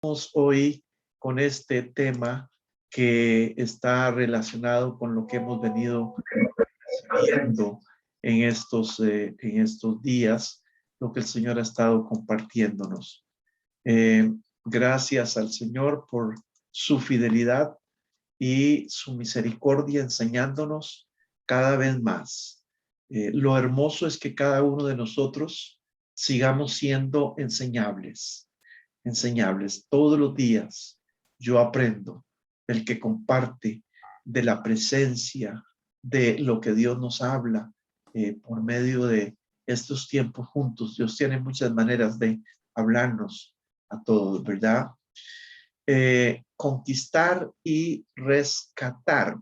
Hoy con este tema que está relacionado con lo que hemos venido viendo en estos días, lo que el Señor ha estado compartiéndonos. Gracias al Señor por su fidelidad y su misericordia enseñándonos cada vez más. Lo hermoso es que cada uno de nosotros sigamos siendo enseñables. Todos los días yo aprendo del que comparte, de la presencia, de lo que Dios nos habla por medio de estos tiempos juntos. Dios tiene muchas maneras de hablarnos a todos, ¿verdad? Conquistar y rescatar.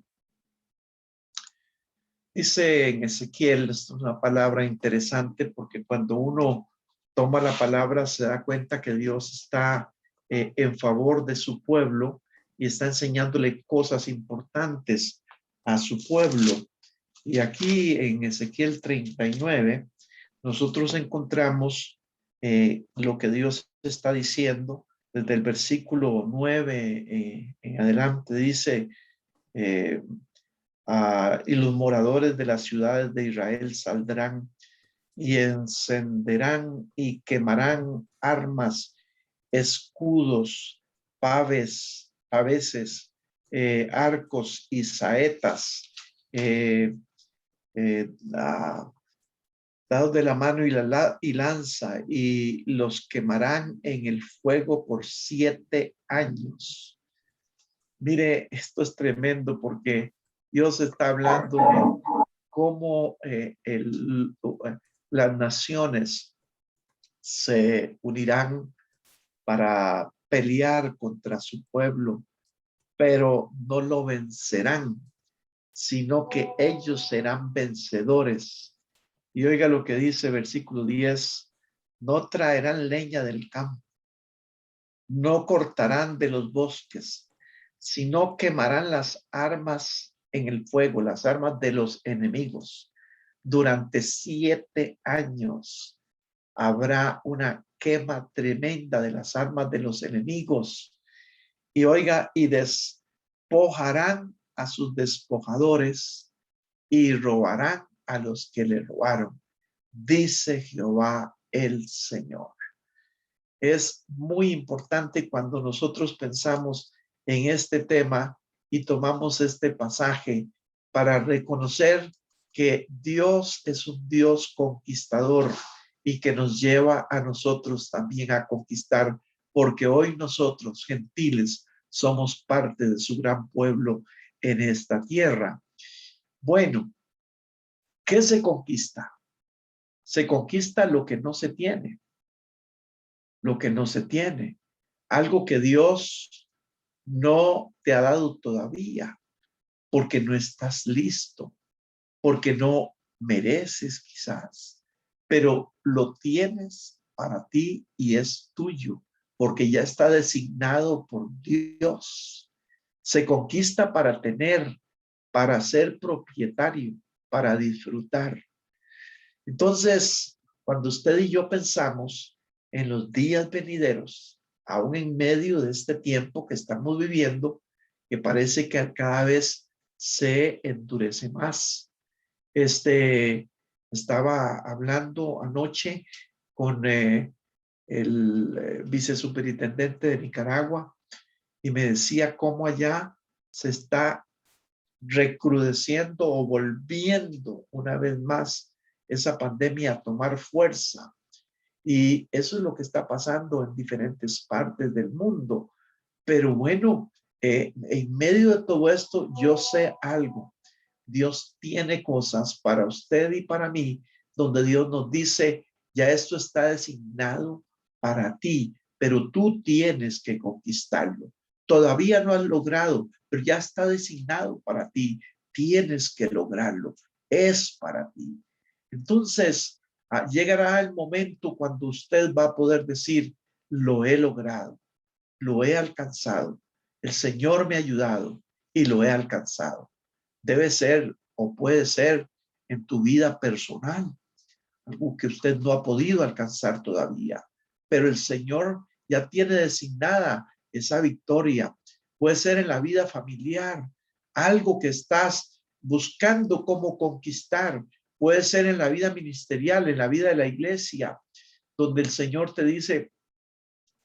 Dice en Ezequiel, es una palabra interesante porque cuando uno toma la palabra se da cuenta que Dios está en favor de su pueblo y está enseñándole cosas importantes a su pueblo. Y aquí en Ezequiel 39, nosotros encontramos lo que Dios está diciendo desde el versículo 9 en adelante. Dice, eh, y los moradores de las ciudades de Israel saldrán y encenderán y quemarán armas, escudos, paveses, arcos y saetas, eh, dados de la mano y lanza, y los quemarán en el fuego por 7 años. Mire, esto es tremendo porque Dios está hablando de cómo las naciones se unirán para pelear contra su pueblo, pero no lo vencerán, sino que ellos serán vencedores. Y oiga lo que dice versículo 10, no traerán leña del campo, no cortarán de los bosques, sino quemarán las armas en el fuego, las armas de los enemigos. Durante 7 años habrá una quema tremenda de las armas de los enemigos. Y oiga, y despojarán a sus despojadores y robarán a los que le robaron, dice Jehová el Señor. Es muy importante cuando nosotros pensamos en este tema y tomamos este pasaje para reconocer que Dios es un Dios conquistador y que nos lleva a nosotros también a conquistar, porque hoy nosotros, gentiles, somos parte de su gran pueblo en esta tierra. Bueno, ¿qué se conquista? Se conquista lo que no se tiene, algo que Dios no te ha dado todavía, porque no estás listo, porque no mereces quizás, pero lo tienes para ti y es tuyo, porque ya está designado por Dios. Se conquista para tener, para ser propietario, para disfrutar. Entonces, cuando usted y yo pensamos en los días venideros, aún en medio de este tiempo que estamos viviendo, que parece que cada vez se endurece más. Estaba hablando anoche con el vicesuperintendente de Nicaragua y me decía cómo allá se está recrudeciendo o volviendo una vez más esa pandemia a tomar fuerza. Y eso es lo que está pasando en diferentes partes del mundo. Pero bueno, en medio de todo esto, yo sé algo. Dios tiene cosas para usted y para mí, donde Dios nos dice, ya esto está designado para ti, pero tú tienes que conquistarlo. Todavía no has logrado, pero ya está designado para ti. Tienes que lograrlo. Es para ti. Entonces, llegará el momento cuando usted va a poder decir, lo he logrado, lo he alcanzado. El Señor me ha ayudado y lo he alcanzado. Debe ser o puede ser en tu vida personal, algo que usted no ha podido alcanzar todavía, pero el Señor ya tiene designada esa victoria. Puede ser en la vida familiar, algo que estás buscando cómo conquistar. Puede ser en la vida ministerial, en la vida de la iglesia, donde el Señor te dice,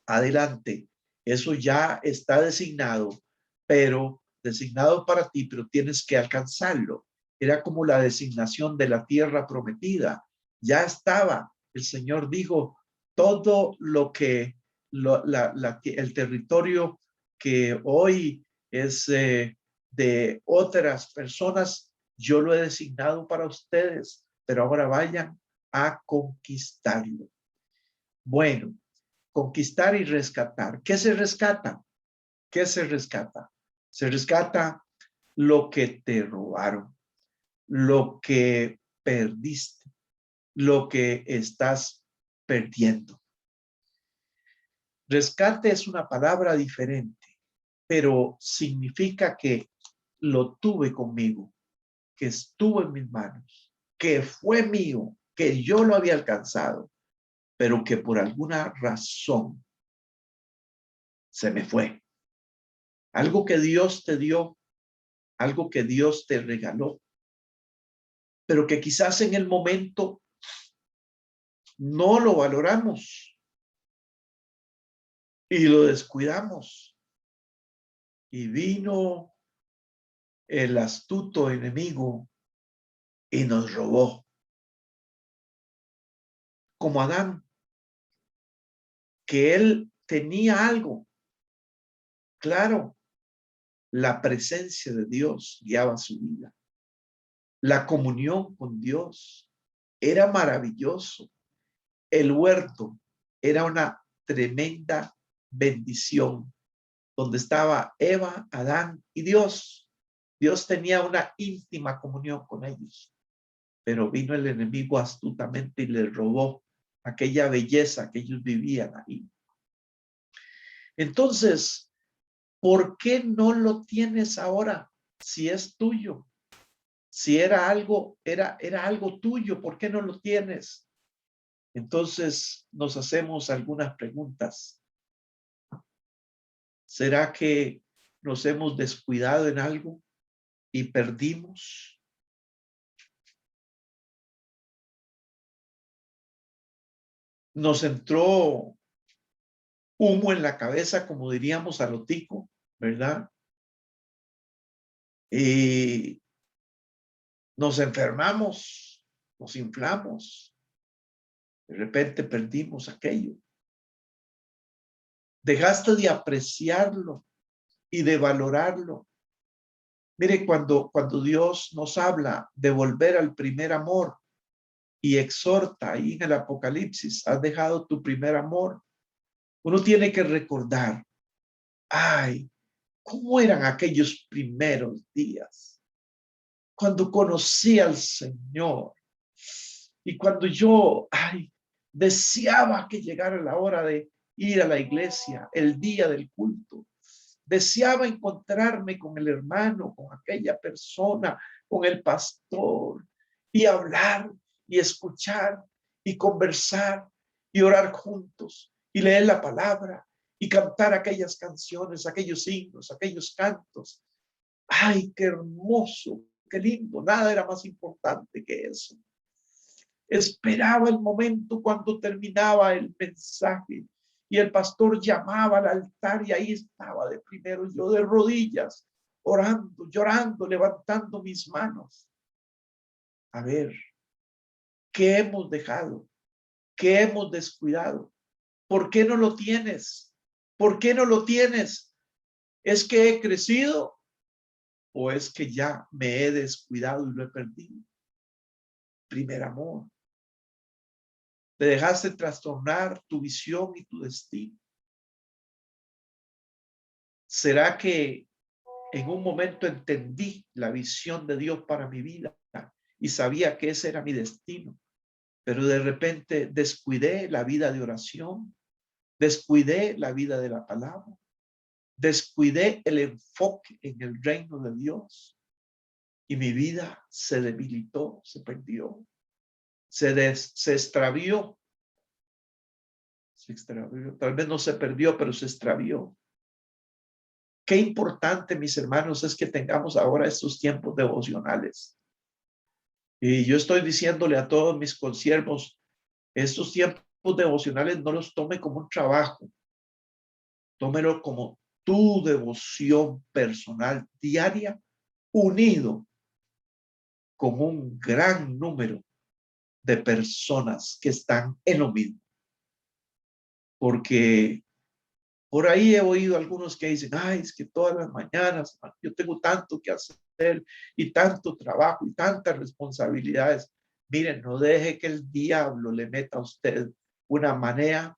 adelante, eso ya está designado, pero designado para ti, pero tienes que alcanzarlo. Era como la designación de la tierra prometida. Ya estaba. El Señor dijo, todo lo que el territorio que hoy es de otras personas, yo lo he designado para ustedes, pero ahora vayan a conquistarlo. Bueno, conquistar y rescatar. ¿Qué se rescata? ¿Qué se rescata? Se rescata lo que te robaron, lo que perdiste, lo que estás perdiendo. Rescate es una palabra diferente, pero significa que lo tuve conmigo, que estuvo en mis manos, que fue mío, que yo lo había alcanzado, pero que por alguna razón se me fue. Algo que Dios te dio, algo que Dios te regaló, pero que quizás en el momento no lo valoramos y lo descuidamos. Y vino el astuto enemigo y nos robó. Como Adán, que él tenía algo. Claro, la presencia de Dios guiaba su vida. La comunión con Dios era maravilloso. El huerto era una tremenda bendición, donde estaba Eva, Adán y Dios. Dios tenía una íntima comunión con ellos, pero vino el enemigo astutamente y les robó aquella belleza que ellos vivían ahí. Entonces, ¿por qué no lo tienes ahora si es tuyo? Si era algo, era algo tuyo, ¿por qué no lo tienes? Entonces nos hacemos algunas preguntas. ¿Será que nos hemos descuidado en algo y perdimos? Nos entró humo en la cabeza, como diríamos a lo tico, ¿verdad? Y nos enfermamos, nos inflamos, de repente perdimos aquello. Dejaste de apreciarlo y de valorarlo. Mire, cuando Dios nos habla de volver al primer amor y exhorta ahí en el Apocalipsis, has dejado tu primer amor. Uno tiene que recordar, ay, ¿cómo eran aquellos primeros días? Cuando conocí al Señor y cuando yo, ay, deseaba que llegara la hora de ir a la iglesia, el día del culto. Deseaba encontrarme con el hermano, con aquella persona, con el pastor y hablar y escuchar y conversar y orar juntos y leer la palabra y cantar aquellas canciones, aquellos himnos, aquellos cantos. Ay, qué hermoso, qué lindo. Nada era más importante que eso. Esperaba el momento cuando terminaba el mensaje y el pastor llamaba al altar y ahí estaba de primero yo de rodillas, orando, llorando, levantando mis manos. A ver, ¿qué hemos dejado? ¿Qué hemos descuidado? ¿Por qué no lo tienes? ¿Por qué no lo tienes? ¿Es que he crecido o es que ya me he descuidado y lo he perdido? Primer amor. Te dejaste trastornar tu visión y tu destino. ¿Será que en un momento entendí la visión de Dios para mi vida y sabía que ese era mi destino, pero de repente descuidé la vida de oración, descuidé la vida de la palabra, descuidé el enfoque en el reino de Dios y mi vida se debilitó, se perdió, se extravió, Se extravió. Tal vez no se perdió, pero se extravió. Qué importante, mis hermanos, es que tengamos ahora estos tiempos devocionales. Y yo estoy diciéndole a todos mis consiervos, estos tiempos devocionales no los tome como un trabajo, tómelo como tu devoción personal diaria, unido con un gran número de personas que están en lo mismo. Porque por ahí he oído algunos que dicen, ay, es que todas las mañanas yo tengo tanto que hacer y tanto trabajo y tantas responsabilidades. Miren, no deje que el diablo le meta a usted una manea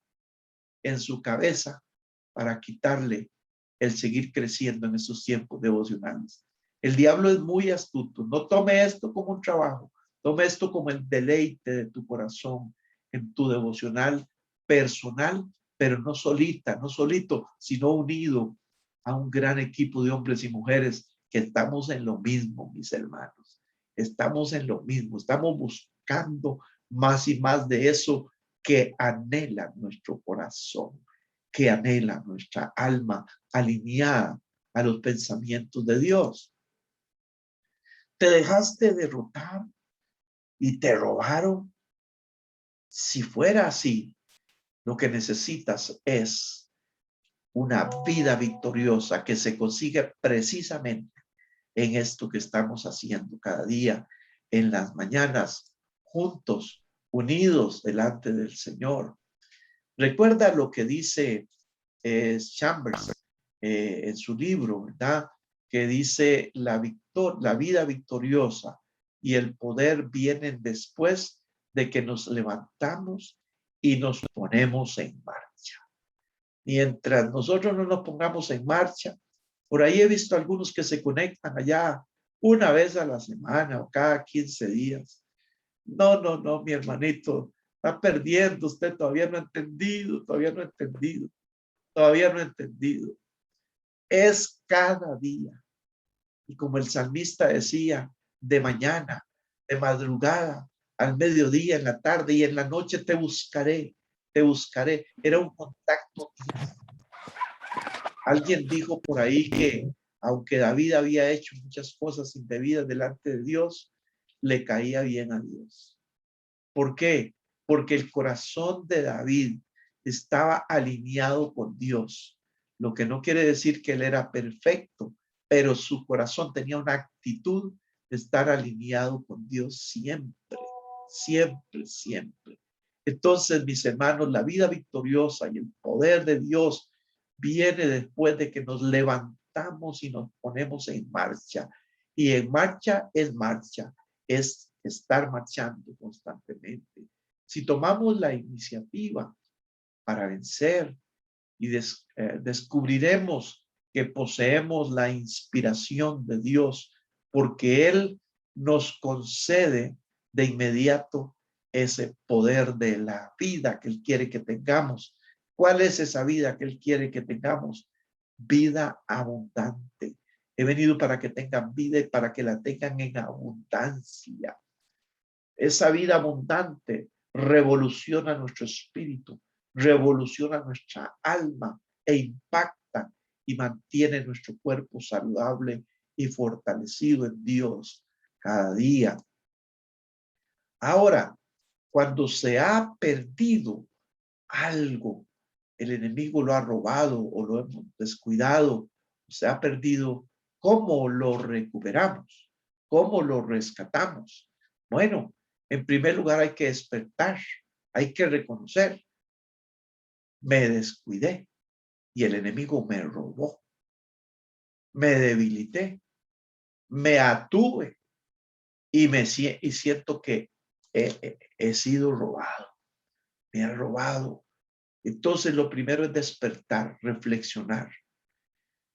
en su cabeza para quitarle el seguir creciendo en estos tiempos devocionales. El diablo es muy astuto. No tome esto como un trabajo. Tome esto como el deleite de tu corazón en tu devocional personal, pero no solita, no solito, sino unido a un gran equipo de hombres y mujeres que estamos en lo mismo, mis hermanos. Estamos en lo mismo. Estamos buscando más y más de eso que anhela nuestro corazón, que anhela nuestra alma alineada a los pensamientos de Dios. Te dejaste derrotar y te robaron. Si fuera así, lo que necesitas es una vida victoriosa que se consigue precisamente en esto que estamos haciendo cada día, en las mañanas, juntos, unidos delante del Señor. Recuerda lo que dice Chambers en su libro, ¿verdad? Que dice la vida victoriosa y el poder vienen después de que nos levantamos y nos ponemos en marcha. Mientras nosotros no nos pongamos en marcha, por ahí he visto algunos que se conectan allá una vez a la semana o cada 15 días. No, no, no, mi hermanito, está perdiendo, usted todavía no ha entendido, todavía no ha entendido, todavía no ha entendido. Es cada día. Y como el salmista decía, de mañana, de madrugada, al mediodía, en la tarde y en la noche te buscaré, te buscaré. Era un contacto. Alguien dijo por ahí que aunque David había hecho muchas cosas indebidas delante de Dios, le caía bien a Dios. ¿Por qué? Porque el corazón de David estaba alineado con Dios, lo que no quiere decir que él era perfecto, pero su corazón tenía una actitud de estar alineado con Dios siempre, siempre, siempre. Entonces, mis hermanos, la vida victoriosa y el poder de Dios viene después de que nos levantamos y nos ponemos en marcha. Y en marcha es marcha, es estar marchando constantemente. Si tomamos la iniciativa para vencer y descubriremos que poseemos la inspiración de Dios, porque Él nos concede de inmediato ese poder de la vida que Él quiere que tengamos. ¿Cuál es esa vida que Él quiere que tengamos? Vida abundante. He venido para que tengan vida y para que la tengan en abundancia. Esa vida abundante revoluciona nuestro espíritu, revoluciona nuestra alma e impacta y mantiene nuestro cuerpo saludable y fortalecido en Dios cada día. Ahora, cuando se ha perdido algo, el enemigo lo ha robado o lo hemos descuidado, se ha perdido, ¿cómo lo recuperamos? ¿Cómo lo rescatamos? Bueno, en primer lugar hay que despertar, hay que reconocer, me descuidé y el enemigo me robó, me debilité, me atuve y siento que he sido robado, me ha robado. Entonces lo primero es despertar, reflexionar.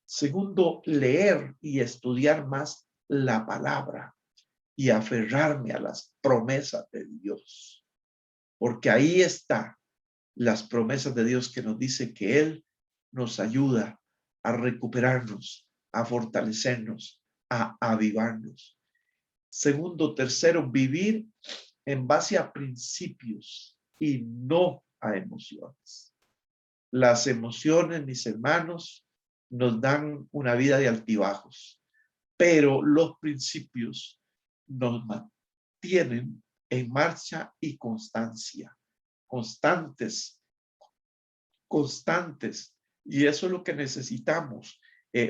Segundo, leer y estudiar más la palabra y aferrarme a las promesas de Dios, porque ahí está las promesas de Dios que nos dice que Él nos ayuda a recuperarnos, a fortalecernos, a avivarnos. Segundo, tercero, vivir en base a principios y no a emociones. Las emociones, mis hermanos, nos dan una vida de altibajos, pero los principios nos mantienen en marcha y constancia, constantes, constantes. Y eso es lo que necesitamos,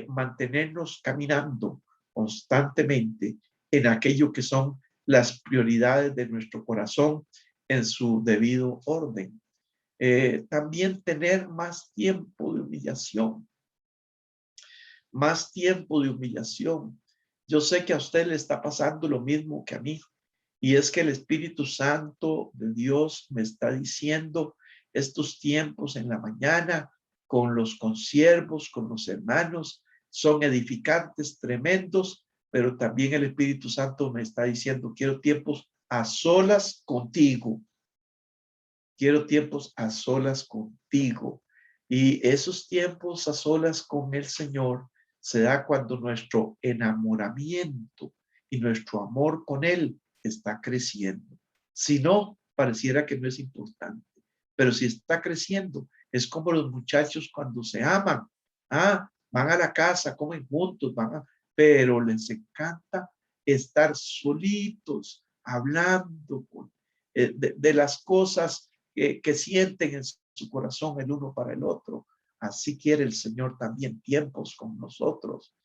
mantenernos caminando constantemente en aquello que son las prioridades de nuestro corazón en su debido orden. También tener más tiempo de humillación, más tiempo de humillación. Yo sé que a usted le está pasando lo mismo que a mí, y es que el Espíritu Santo de Dios me está diciendo estos tiempos en la mañana con los consiervos, con los hermanos, son edificantes, tremendos, pero también el Espíritu Santo me está diciendo, quiero tiempos a solas contigo. Quiero tiempos a solas contigo. Y esos tiempos a solas con el Señor se da cuando nuestro enamoramiento y nuestro amor con Él está creciendo. Si no, pareciera que no es importante. Pero si está creciendo, es como los muchachos cuando se aman. Van a la casa, comen juntos, pero les encanta estar solitos, hablando de las cosas que sienten en su corazón el uno para el otro. Así quiere el Señor también tiempos con nosotros.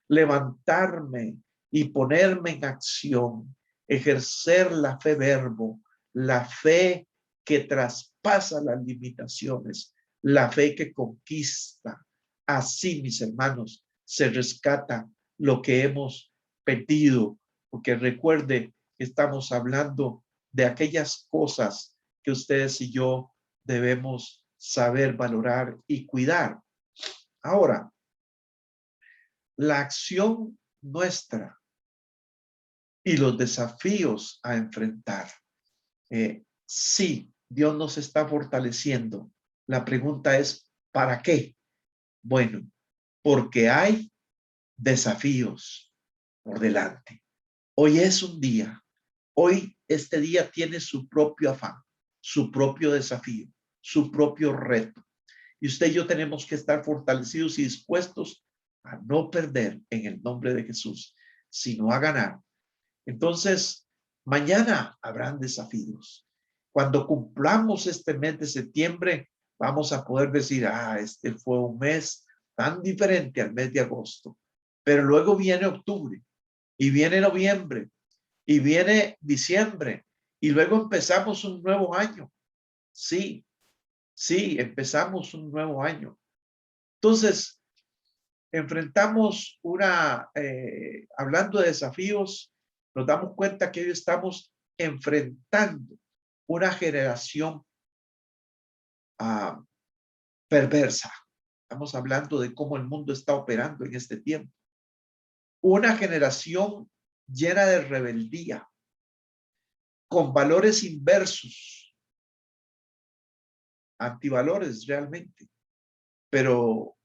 Levantarme y ponerme en acción, ejercer la fe verbo, la fe que traspasa las limitaciones, la fe que conquista. Así, mis hermanos, se rescata lo que hemos pedido, porque recuerde que estamos hablando de aquellas cosas que ustedes y yo debemos saber valorar y cuidar. Ahora, la acción nuestra y los desafíos a enfrentar. Sí, Dios nos está fortaleciendo. La pregunta es, ¿para qué? Bueno, porque hay desafíos por delante. Hoy es un día. Hoy este día tiene su propio afán, su propio desafío, su propio reto. Y usted y yo tenemos que estar fortalecidos y dispuestos a no perder en el nombre de Jesús, sino a ganar. Entonces, mañana habrán desafíos. Cuando cumplamos este mes de septiembre, vamos a poder decir, este fue un mes tan diferente al mes de agosto. Pero luego viene octubre y viene noviembre y viene diciembre y luego empezamos un nuevo año. Sí, sí, empezamos un nuevo año. Entonces, enfrentamos hablando de desafíos, nos damos cuenta que hoy estamos enfrentando una generación perversa. Estamos hablando de cómo el mundo está operando en este tiempo. Una generación llena de rebeldía, con valores inversos, antivalores realmente, pero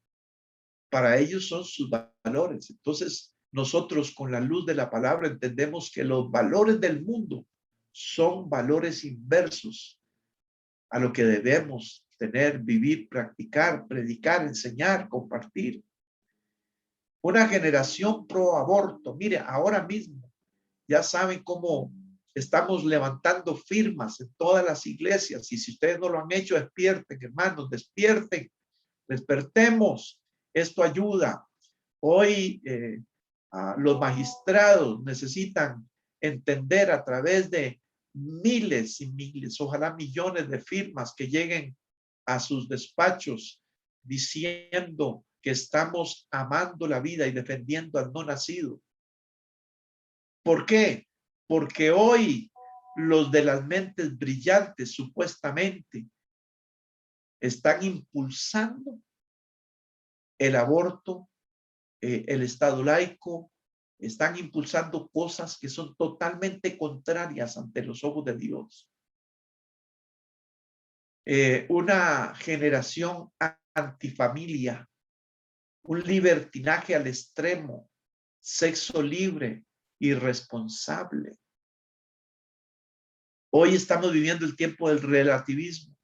para ellos son sus valores. Entonces, nosotros con la luz de la palabra entendemos que los valores del mundo son valores inversos a lo que debemos tener, vivir, practicar, predicar, enseñar, compartir. Una generación pro aborto. Mire, ahora mismo ya saben cómo estamos levantando firmas en todas las iglesias. Y si ustedes no lo han hecho, despierten, hermanos, despierten, despertemos. Esto ayuda. Hoy los magistrados necesitan entender a través de miles y miles, ojalá millones de firmas que lleguen a sus despachos diciendo que estamos amando la vida y defendiendo al no nacido. ¿Por qué? Porque hoy los de las mentes brillantes supuestamente están impulsando el aborto, el Estado laico, están impulsando cosas que son totalmente contrarias ante los ojos de Dios. Una generación antifamilia, un libertinaje al extremo, sexo libre, irresponsable. Hoy estamos viviendo el tiempo del relativismo.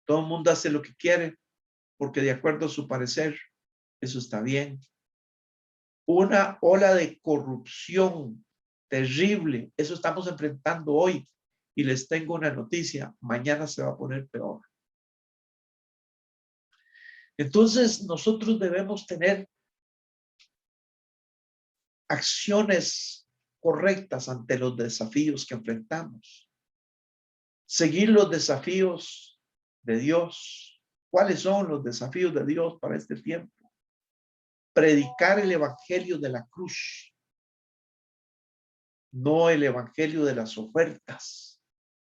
Todo el mundo hace lo que quiere. porque de acuerdo a su parecer, eso está bien. Una ola de corrupción terrible, eso estamos enfrentando hoy. Y les tengo una noticia, mañana se va a poner peor. Entonces nosotros debemos tener acciones correctas ante los desafíos que enfrentamos. Seguir los desafíos de Dios. ¿Cuáles son los desafíos de Dios para este tiempo? Predicar el evangelio de la cruz, no el evangelio de las ofertas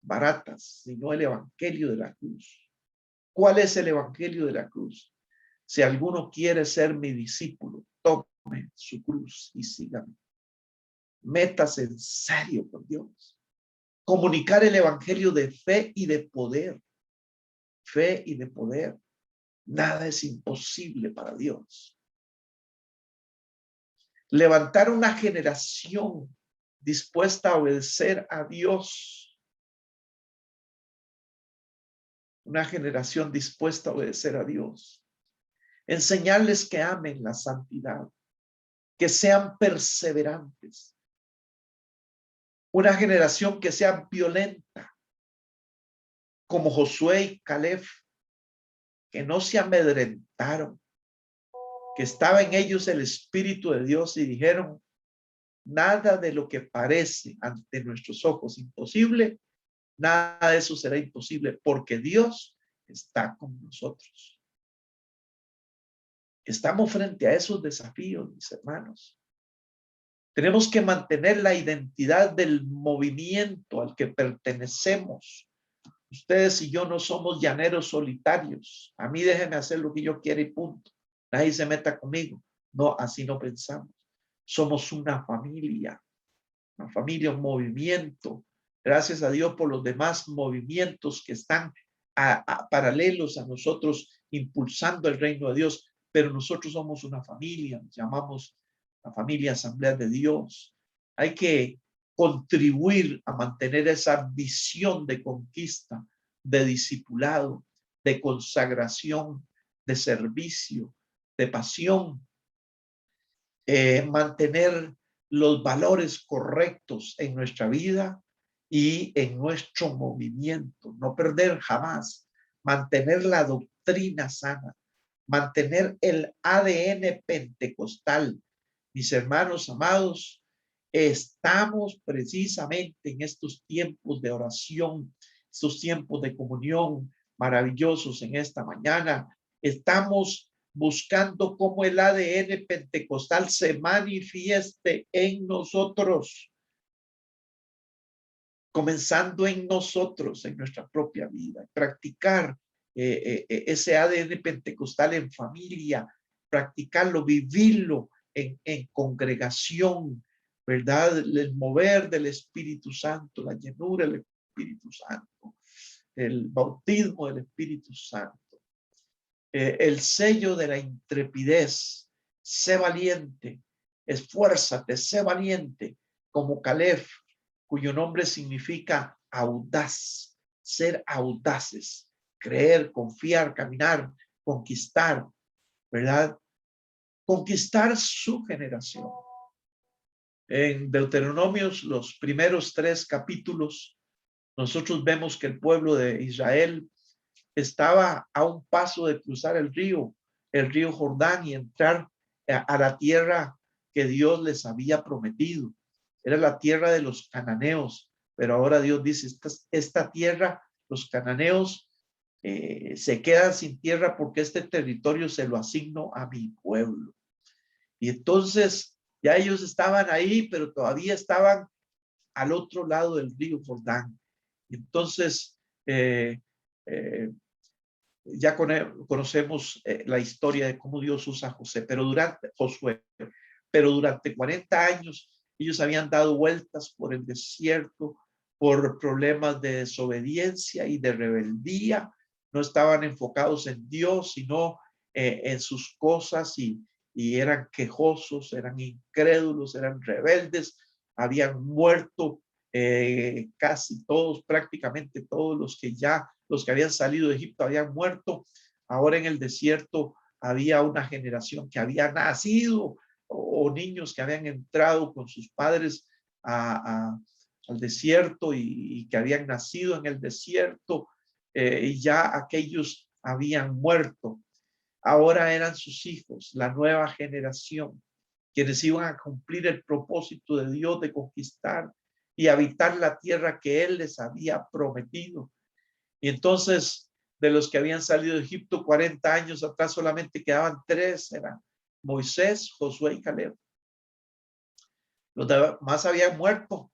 baratas, sino el evangelio de la cruz. ¿Cuál es el evangelio de la cruz? Si alguno quiere ser mi discípulo, tome su cruz y sígame. Métase en serio con Dios. Comunicar el evangelio de fe y de poder. Fe y de poder. Nada es imposible para Dios. Levantar una generación dispuesta a obedecer a Dios. Una generación dispuesta a obedecer a Dios. Enseñarles que amen la santidad, que sean perseverantes. Una generación que sea violenta, como Josué y Caleb, que no se amedrentaron, que estaba en ellos el Espíritu de Dios y dijeron, nada de lo que parece ante nuestros ojos imposible, nada de eso será imposible, porque Dios está con nosotros. Estamos frente a esos desafíos, mis hermanos. Tenemos que mantener la identidad del movimiento al que pertenecemos. Ustedes y yo no somos llaneros solitarios. A mí déjenme hacer lo que yo quiera y punto. Nadie se meta conmigo. No, así no pensamos. Somos una familia, un movimiento. Gracias a Dios por los demás movimientos que están paralelos a nosotros, impulsando el reino de Dios. Pero nosotros somos una familia, nos llamamos la familia Asamblea de Dios. Hay que contribuir a mantener esa visión de conquista, de discipulado, de consagración, de servicio, de pasión, mantener los valores correctos en nuestra vida y en nuestro movimiento, no perder jamás, mantener la doctrina sana, mantener el ADN pentecostal. Mis hermanos amados, estamos precisamente en estos tiempos de oración, estos tiempos de comunión maravillosos en esta mañana. Estamos buscando cómo el ADN pentecostal se manifieste en nosotros, comenzando en nosotros, en nuestra propia vida, practicar ese ADN pentecostal en familia, practicarlo, vivirlo en congregación, ¿verdad? El mover del Espíritu Santo, la llenura del Espíritu Santo, el bautismo del Espíritu Santo. El sello de la intrepidez, sé valiente, esfuérzate, sé valiente, como Caleb, cuyo nombre significa audaz, ser audaces, creer, confiar, caminar, conquistar, ¿verdad? Conquistar su generación. En Deuteronomios, los primeros 3 capítulos, nosotros vemos que el pueblo de Israel estaba a un paso de cruzar el río Jordán y entrar a la tierra que Dios les había prometido. Era la tierra de los cananeos, pero ahora Dios dice, esta tierra, los cananeos se quedan sin tierra porque este territorio se lo asigno a mi pueblo. Y entonces ya ellos estaban ahí, pero todavía estaban al otro lado del río Jordán. Entonces, ya conocemos la historia de cómo Dios usa a Josué, pero durante 40 años ellos habían dado vueltas por el desierto por problemas de desobediencia y de rebeldía. No estaban enfocados en Dios, sino en sus cosas y eran quejosos, eran incrédulos, eran rebeldes, habían muerto casi todos, prácticamente todos los que habían salido de Egipto habían muerto, Ahora en el desierto había una generación que había nacido o niños que habían entrado con sus padres al desierto y que habían nacido en el desierto, y ya aquellos habían muerto. Ahora eran sus hijos, la nueva generación, quienes iban a cumplir el propósito de Dios de conquistar y habitar la tierra que Él les había prometido. Y entonces, de los que habían salido de Egipto 40 años atrás, solamente quedaban tres: eran Moisés, Josué y Caleb. Los demás habían muerto.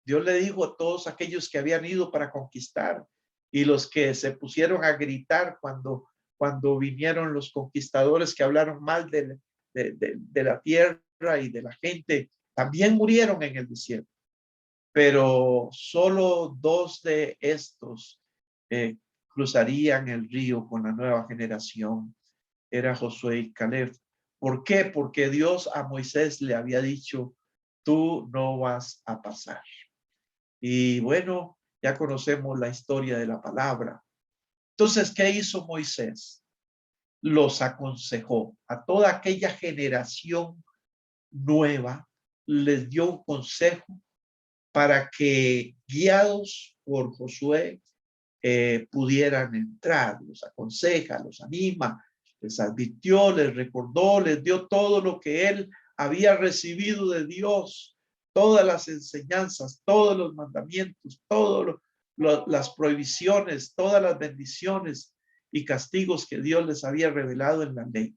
Dios le dijo a todos aquellos que habían ido para conquistar y los que se pusieron a gritar cuando vinieron los conquistadores que hablaron mal de la tierra y de la gente, también murieron en el desierto. Pero solo dos de estos cruzarían el río con la nueva generación. Era Josué y Caleb. ¿Por qué? Porque Dios a Moisés le había dicho: tú no vas a pasar. Y bueno, ya conocemos la historia de la palabra. Entonces, ¿qué hizo Moisés? Los aconsejó a toda aquella generación nueva, les dio un consejo para que, guiados por Josué, pudieran entrar. Los aconseja, los anima, les advirtió, les recordó, les dio todo lo que él había recibido de Dios, todas las enseñanzas, todos los mandamientos, todas las prohibiciones, todas las bendiciones y castigos que Dios les había revelado en la ley.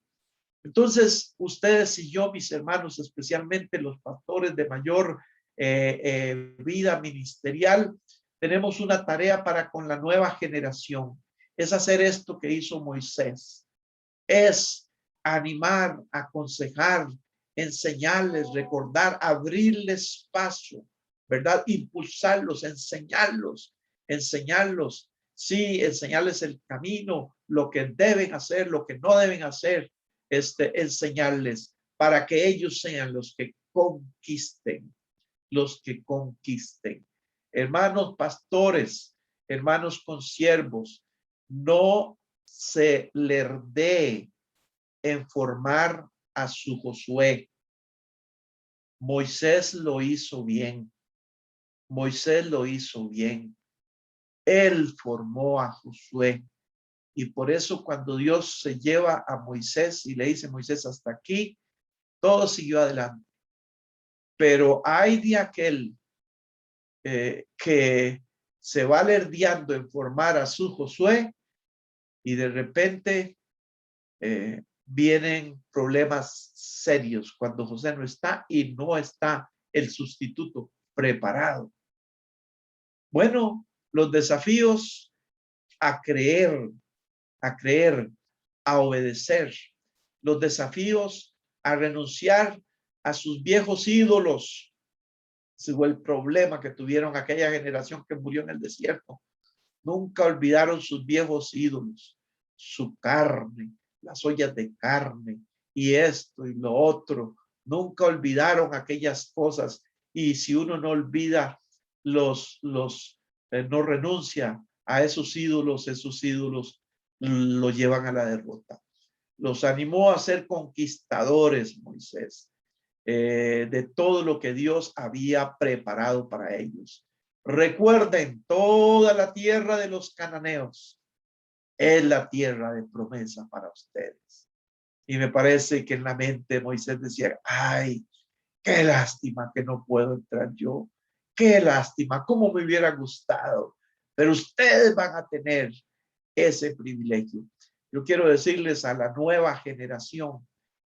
Entonces, ustedes y yo, mis hermanos, especialmente los pastores de mayor vida ministerial, tenemos una tarea para con la nueva generación. Es hacer esto que hizo Moisés. Es animar, aconsejar, enseñarles, recordar, abrirles paso, ¿verdad? Impulsarlos, enseñarlos. Sí, enseñarles el camino, lo que deben hacer, lo que no deben hacer, enseñarles para que ellos sean los que conquisten, Hermanos pastores, hermanos consiervos, no se le dé en formar a su Josué. Moisés lo hizo bien. Moisés lo hizo bien. Él formó a Josué. Y por eso cuando Dios se lleva a Moisés y le dice: Moisés, hasta aquí, todo siguió adelante. Pero hay de aquel que se va alerdeando en formar a su Josué y de repente vienen problemas serios cuando José no está y no está el sustituto preparado. Bueno, los desafíos a creer, a obedecer, los desafíos a renunciar a sus viejos ídolos. Ese fue el problema que tuvieron aquella generación que murió en el desierto. Nunca olvidaron sus viejos ídolos, su carne, las ollas de carne y esto y lo otro. Nunca olvidaron aquellas cosas. Y si uno no olvida no renuncia a esos ídolos lo llevan a la derrota. Los animó a ser conquistadores, Moisés, de todo lo que Dios había preparado para ellos. Recuerden, toda la tierra de los cananeos es la tierra de promesa para ustedes. Y me parece que en la mente de Moisés decía: ay, qué lástima que no puedo entrar yo. Qué lástima, cómo me hubiera gustado. Pero ustedes van a tener ese privilegio. Yo quiero decirles a la nueva generación: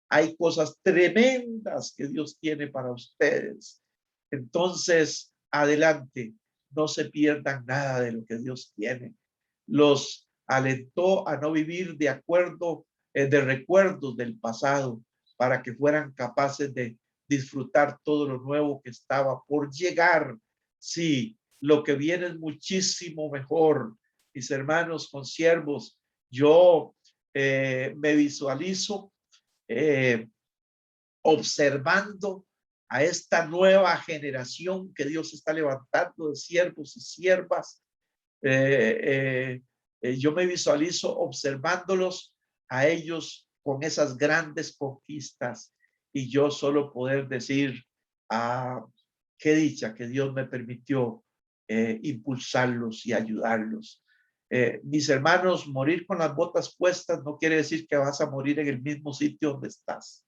hay cosas tremendas que Dios tiene para ustedes. Entonces, adelante, no se pierdan nada de lo que Dios tiene. Los alentó a no vivir de acuerdo, de recuerdos del pasado, para que fueran capaces de disfrutar todo lo nuevo que estaba por llegar. Sí, lo que viene es muchísimo mejor. Mis hermanos consiervos, yo me visualizo observando a esta nueva generación que Dios está levantando de siervos y siervas, Yo me visualizo observándolos a ellos con esas grandes conquistas y yo solo poder decir, qué dicha que Dios me permitió impulsarlos y ayudarlos. Mis hermanos, morir con las botas puestas no quiere decir que vas a morir en el mismo sitio donde estás,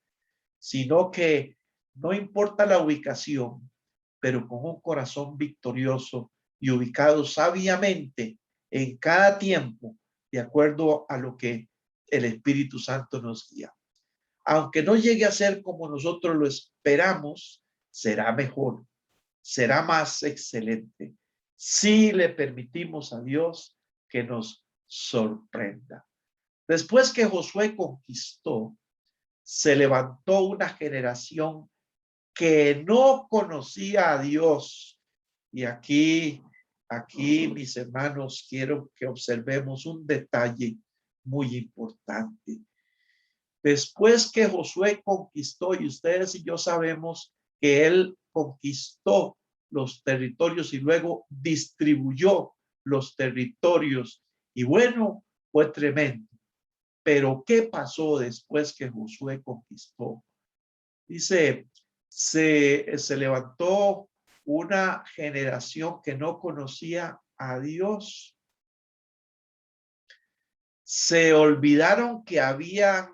sino que no importa la ubicación, pero con un corazón victorioso y ubicado sabiamente en cada tiempo, de acuerdo a lo que el Espíritu Santo nos guía. Aunque no llegue a ser como nosotros lo esperamos, será mejor, será más excelente si le permitimos a Dios que nos sorprenda. Después que Josué conquistó, se levantó una generación que no conocía a Dios. Y aquí, mis hermanos, quiero que observemos un detalle muy importante. Después que Josué conquistó, y ustedes y yo sabemos que él conquistó los territorios y luego distribuyó los territorios. Y bueno, fue tremendo. Pero ¿qué pasó después que Josué conquistó? Dice, se levantó una generación que no conocía a Dios. Se olvidaron que habían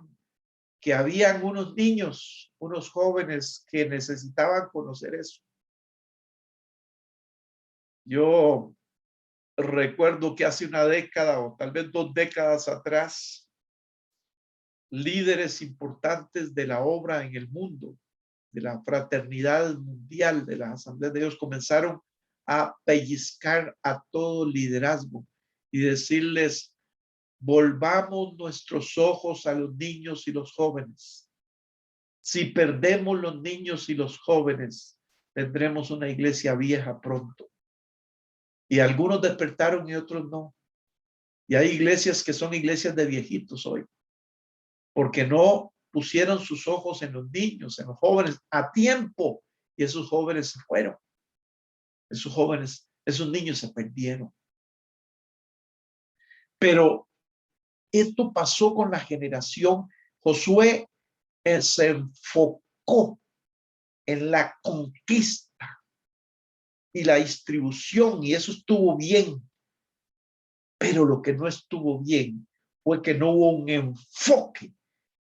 unos niños, unos jóvenes que necesitaban conocer eso. Yo recuerdo que hace una década o tal vez 2 décadas atrás, líderes importantes de la obra en el mundo, de la fraternidad mundial, de la Asamblea de Dios, comenzaron a pellizcar a todo liderazgo y decirles, volvamos nuestros ojos a los niños y los jóvenes. Si perdemos los niños y los jóvenes, tendremos una iglesia vieja pronto. Y algunos despertaron y otros no. Y hay iglesias que son iglesias de viejitos hoy, porque no pusieron sus ojos en los niños, en los jóvenes a tiempo, y esos jóvenes se fueron. Esos niños se perdieron. Pero esto pasó con la generación. Josué se enfocó en la conquista y la distribución, y eso estuvo bien. Pero lo que no estuvo bien fue que no hubo un enfoque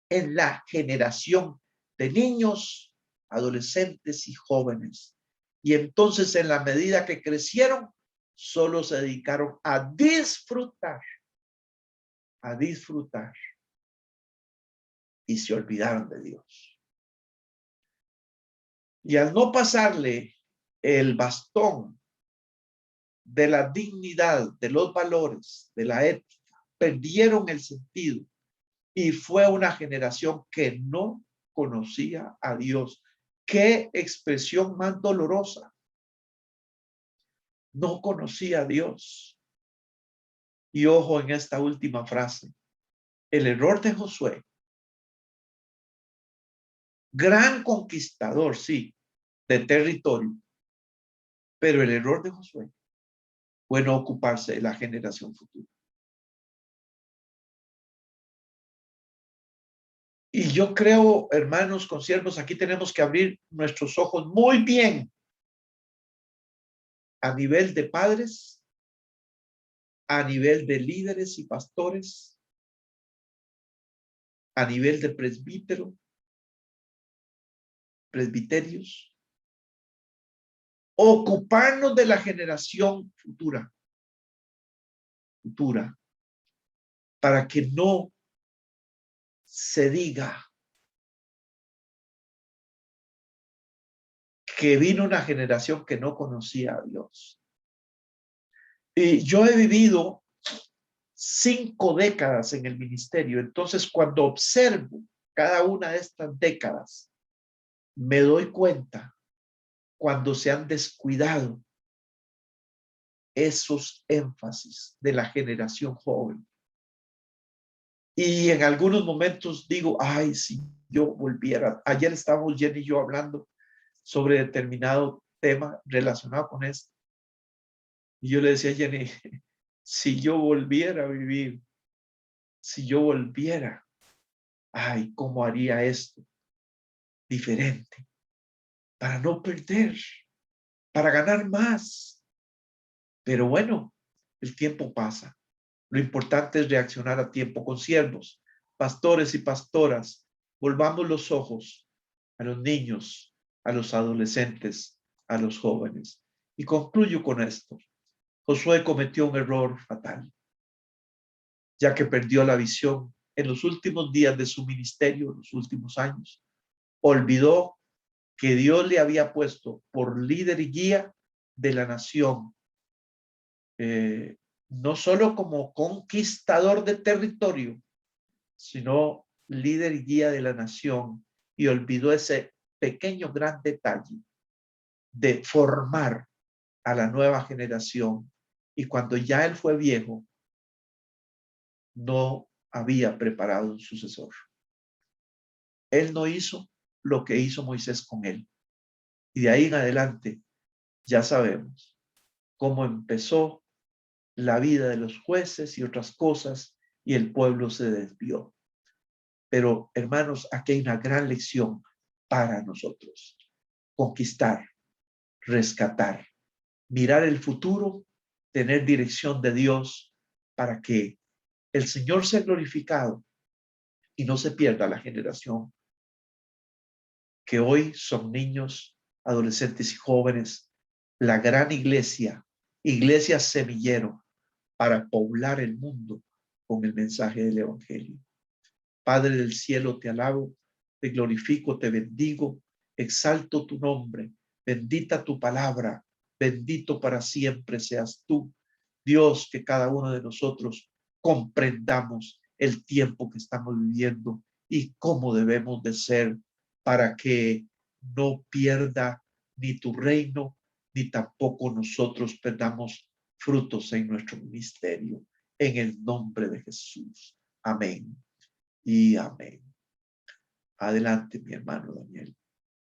en la generación de niños, adolescentes y jóvenes. Y entonces, en la medida que crecieron, solo se dedicaron a disfrutar, y se olvidaron de Dios. Y al no pasarle el bastón de la dignidad, de los valores, de la ética, perdieron el sentido. Y fue una generación que no conocía a Dios. Qué expresión más dolorosa. No conocía a Dios. Y ojo en esta última frase. El error de Josué, gran conquistador, sí, de territorio, pero el error de Josué fue no ocuparse de la generación futura. Y yo creo, hermanos consiervos, aquí tenemos que abrir nuestros ojos muy bien a nivel de padres, a nivel de líderes y pastores, a nivel de presbiterios, ocuparnos de la generación futura, para que no se diga que vino una generación que no conocía a Dios. Y yo he vivido 5 décadas en el ministerio, entonces cuando observo cada una de estas décadas, me doy cuenta cuando se han descuidado esos énfasis de la generación joven. Y en algunos momentos digo, ay, si yo volviera. Ayer estábamos Jenny y yo hablando sobre determinado tema relacionado con esto. Y yo le decía a Jenny, si yo volviera a vivir, si yo volviera, ay, ¿cómo haría esto diferente? Para no perder, para ganar más. Pero bueno, el tiempo pasa. Lo importante es reaccionar a tiempo con siervos, pastores y pastoras. Volvamos los ojos a los niños, a los adolescentes, a los jóvenes. Y concluyo con esto. Josué cometió un error fatal, ya que perdió la visión en los últimos días de su ministerio, en los últimos años. Olvidó que Dios le había puesto por líder y guía de la nación, no solo como conquistador de territorio, sino líder y guía de la nación, y olvidó ese pequeño gran detalle de formar a la nueva generación. Y cuando ya él fue viejo, no había preparado un sucesor. Él no hizo lo que hizo Moisés con él. Y de ahí en adelante ya sabemos cómo empezó la vida de los jueces y otras cosas, y el pueblo se desvió. Pero hermanos, aquí hay una gran lección para nosotros: conquistar, rescatar, mirar el futuro, tener dirección de Dios para que el Señor sea glorificado y no se pierda la generación que hoy son niños, adolescentes y jóvenes, la gran iglesia, iglesia semillero para poblar el mundo con el mensaje del Evangelio. Padre del cielo, te alabo, te glorifico, te bendigo, exalto tu nombre, bendita tu palabra, bendito para siempre seas tú. Dios, que cada uno de nosotros comprendamos el tiempo que estamos viviendo y cómo debemos de ser para que no pierda ni tu reino, ni tampoco nosotros perdamos frutos en nuestro ministerio. En el nombre de Jesús. Amén y amén. Adelante, mi hermano Daniel.